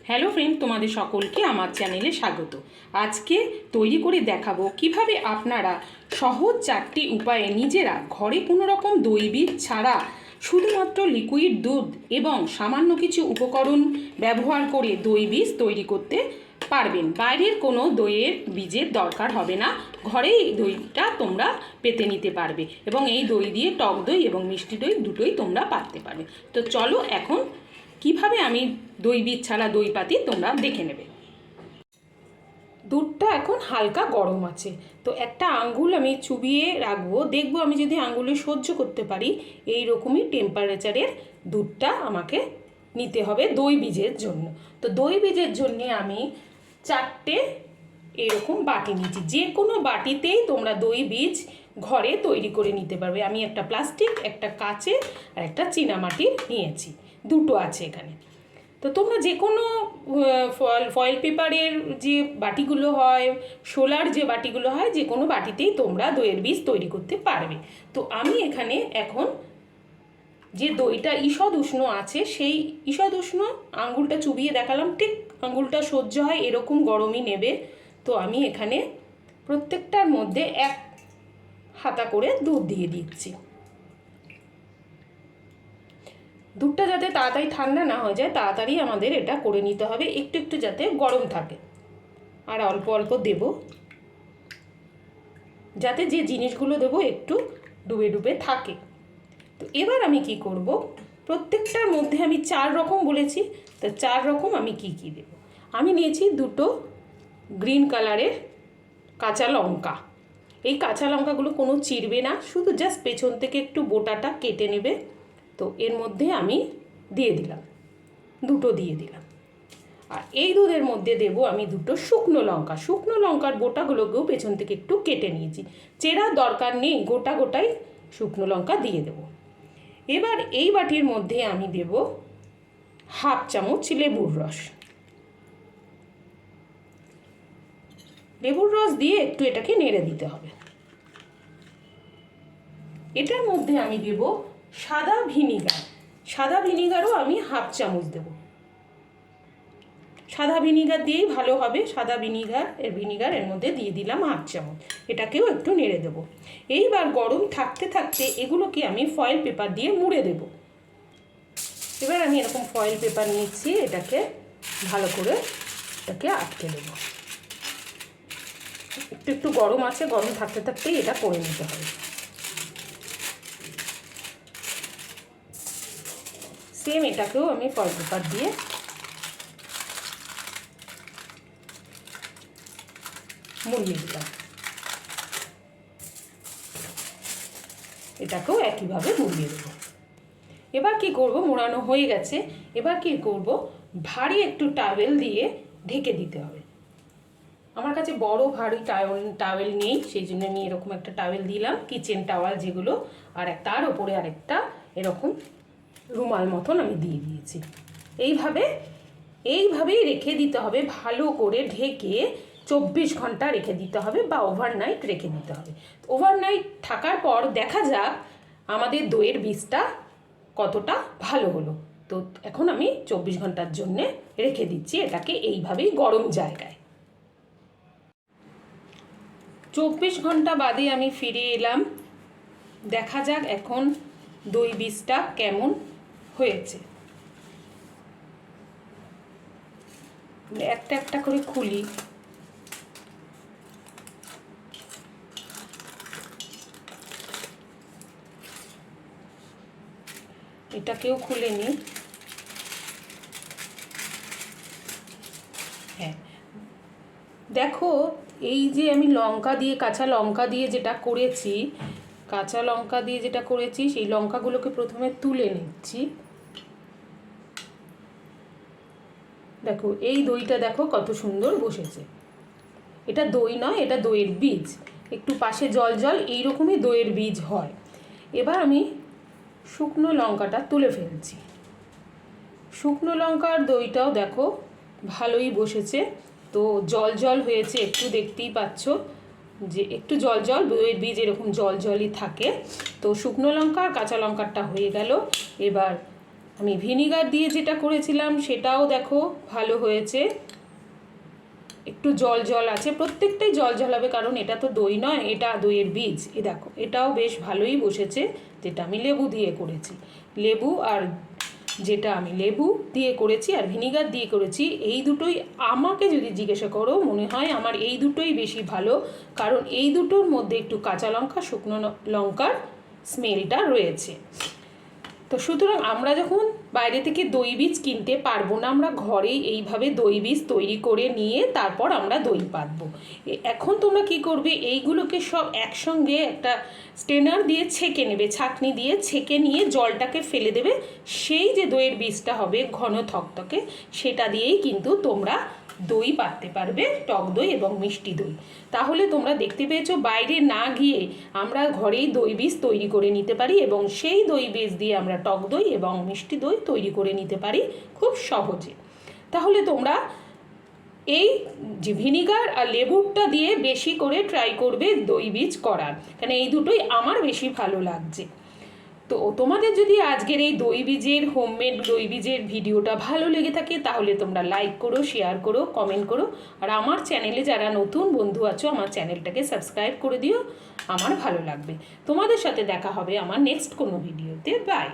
Hello friend, তোমাদের সকলকে আমার চ্যানেলে স্বাগত। আজকে তৈরি করে দেখাবো কিভাবে আপনারা সহজ 4টি উপায়ে নিজেরা ঘরে কোনো রকম দই বীজ ছাড়া শুধুমাত্র লিকুইড দুধ এবং সামান্য কিছু উপকরণ ব্যবহার করে দই বীজ তৈরি করতে পারবেন। বাইরের কোনো দইয়ের বীজের দরকার হবে না, ঘরেই দইটা তোমরা পেতে নিতে পারবে এবং এই দই দিয়ে টক দই এবং মিষ্টি দই দুটোই তোমরা পাততে পারবে। তো চলো এখন কিভাবে আমি দই বীজ ছাড়া দই পাতি তোমরা দেখে নেবে। দুধটা এখন হালকা গরম আছে, তো একটা আঙ্গুল আমি চুবিয়ে রাখবো, দেখবো আমি যদি আঙ্গুলে সহ্য করতে পারি এই রকমই টেম্পারেচারের দুধটা আমাকে নিতে হবে দই বীজের জন্য। তো দই বীজের জন্য আমি 4টে এরকম বাটি নিয়েছি। যে কোনো বাটিতেই তোমরা দই বীজ ঘরে তৈরি করে নিতে পারবে। আমি একটা প্লাস্টিক, একটা কাচের আর একটা চীনামাটির নিয়েছি, দুটো আছে এখানে। তো তোমরা যে কোনো ফয়েল পেপারের যে বাটিগুলো হয়, শোলার যে বাটিগুলো হয়, যে কোনো বাটিতেই তোমরা দইয়ের বীজ তৈরি করতে পারবে। তো আমি এখানে এখন যে দইটা ঈষৎ উষ্ণ আছে, সেই ঈষৎ উষ্ণ আঙ্গুলটা চুবিয়ে দেখালাম, ঠিক আঙ্গুলটা সহ্য হয় এরকম গরমই নেবে। তো আমি এখানে প্রত্যেকটার মধ্যে 1 হাতা করে দুধ দিয়ে দিচ্ছি। দুধটা যাতে তাড়াতাড়ি ঠান্ডা না হয়ে যায়, তাড়াতাড়ি আমাদের এটা করে নিতে হবে, একটু একটু যাতে গরম থাকে। আর অল্প অল্প দেব, যাতে যে জিনিসগুলো দেবো একটু ডুবে ডুবে থাকে। তো এবার আমি কি করব, প্রত্যেকটার মধ্যে আমি 4 রকম বলেছি, তো 4 রকম আমি কি কি দেব। আমি নিয়েছি 2টো গ্রিন কালারের কাঁচা লঙ্কা। এই কাঁচা লঙ্কাগুলো কোনো চিরবে না, শুধু জাস্ট পেছন থেকে একটু বোটাটা কেটে নেবে। তো এর মধ্যে আমি দিয়ে দিলাম, 2টো দিয়ে দিলাম। আর এই দুধের মধ্যে দেব আমি 2টো শুকনো লঙ্কা। শুকনো লঙ্কার বোটাগুলোকেও পেছন থেকে একটু কেটে নিয়েছি, চেরার দরকার নেই, গোটা গোটাই শুকনো লঙ্কা দিয়ে দেব। এবার এই বাটির মধ্যে আমি দেব 1/2 চামচ লেবুর রস। লেবুর রস দিয়ে একটু এটাকে নেড়ে দিতে হবে। এটার মধ্যে আমি দেব সাদা ভিনিগার। সাদা ভিনিগারও আমি 1/2 চামচ দেব। সাদা ভিনিগার দিয়েই ভালো হবে। সাদা ভিনিগার এর মধ্যে দিয়ে দিলাম 1/2 চামচ। এটাকেও একটু নেড়ে দেব। এইবার গরম থাকতে থাকতে এগুলোকে আমি ফয়েল পেপার দিয়ে মুড়ে দেব। এবার আমি এরকম ফয়েল পেপার নিচ্ছি, এটাকে ভালো করে এটাকে আটকে দেব। একটু একটু গরম আছে, গরম থাকতে থাকতেই এটা করে নিতে হবে। সেম এটাকেও আমি ফয়েল পেপার দিয়ে মুড়িয়ে দিলাম। এটাকেও একইভাবে মুড়িয়ে দেবো। এবার কি করব, মোড়ানো হয়ে গেছে, এবার কি করব, ভারী একটু টাওয়েল দিয়ে ঢেকে দিতে হবে। আমার কাছে বড় ভারী টাওয়েল নেই, সেই জন্য আমি এরকম একটা টাওয়েল দিলাম, কিচেন টাওয়াল যেগুলো, আর তার ওপরে আরেকটা এরকম রুমাল মতন আমি দিয়ে দিয়েছি। এইভাবেই রেখে দিতে হবে, ভালো করে ঢেকে 24 ঘন্টা রেখে দিতে হবে, বা ওভারনাইট রেখে দিতে হবে। ওভারনাইট থাকার পর দেখা যাক আমাদের দইয়ের বীজটা কতটা ভালো হলো। তো এখন আমি 24 ঘন্টার জন্যে রেখে দিচ্ছি এটাকে এইভাবেই গরম জায়গায়। 24 ঘন্টা বাদে আমি ফিরে এলাম। দেখা যাক এখন দই বীজটা কেমন হয়েছে। একটা একটা করে খুলি। এটাকেও খুলে নিই। হ্যাঁ, দেখো এই যে আমি কাঁচা লঙ্কা দিয়ে যেটা করেছি, সেই লঙ্কাগুলোকে প্রথমে তুলে নিচ্ছি। দেখো এই দইটা দেখো কত সুন্দর বসেছে। এটা দই নয়, এটা দইয়ের বীজ। একটু পাশে জল জল এইরকমই দইয়ের বীজ হয়। এবার আমি শুকনো লঙ্কাটা তুলে ফেলছি। শুকনো লঙ্কার দইটাও দেখো ভালোই বসেছে। তো জল জল হয়েছে, একটু দেখতেই পাচ্ছ যে একটু জল জল, দইয়ের বীজ এরকম জল জলই থাকে। তো শুকনো লঙ্কা আর কাঁচা লঙ্কাটা হয়ে গেল। এবার আমি ভিনিগার দিয়ে যেটা করেছিলাম সেটাও দেখো ভালো হয়েছে, একটু জল জল আছে, প্রত্যেকটাই জল জল হবে কারণ এটা তো দই নয়, এটা দইয়ের বীজ। এ দেখো এটাও বেশ ভালোই বসেছে, যেটা আমি লেবু দিয়ে করেছি। লেবু আর যেটা আমি লেবু দিয়ে করেছি আর ভিনিগার দিয়ে করেছি, এই দুটোই আমাকে যদি জিজ্ঞাসা করো মনে হয় আমার এই দুটোই বেশি ভালো, কারণ এই দুটোর মধ্যে একটু কাঁচা লঙ্কা, শুকনো লঙ্কার স্মেলটা রয়েছে। তো সুতরাং আমরা যখন বাইরে থেকে দই বীজ কিনতে পারবো না, আমরা ঘরেই এইভাবে দই বীজ তৈরি করে নিয়ে তারপর আমরা দই পাতবো। এখন তোমরা কি করবে, এইগুলোকে সব একসঙ্গে একটা স্ট্রেনার দিয়ে ছেঁকে নেবে, ছাঁকনি দিয়ে ছেঁকে নিয়ে জলটাকে ফেলে দেবে, সেই যে দইয়ের বীজটা হবে ঘন থকথকে, সেটা দিয়েই কিন্তু তোমরা দই পাততে পারবে, টক দই এবং মিষ্টি দই। তাহলে তোমরা দেখতে পেয়েছো বাইরে না গিয়ে আমরা ঘরেই দই বীজ তৈরি করে নিতে পারি এবং সেই দই বীজ দিয়ে আমরা টক দই এবং মিষ্টি দই তৈরি করে নিতে পারি খুব সহজে। তাহলে তোমরা এই যে ভিনিগার আর লেবুটা দিয়ে বেশি করে ট্রাই করবে দই বীজ করার, কারণ এই দুটোই আমার বেশি ভালো লাগছে। তো তোমাদের যদি আজকের এই দই বীজের হোমমেড দই বীজের ভিডিওটা ভালো লেগে থাকে তাহলে তোমরা লাইক করো, শেয়ার করো, কমেন্ট করো, আর আমার চ্যানেলে যারা নতুন বন্ধু আছো আমার চ্যানেলটাকে সাবস্ক্রাইব করে দিও, আমার ভালো লাগবে। তোমাদের সাথে দেখা হবে আমার নেক্সট কোনো ভিডিওতে। বাই।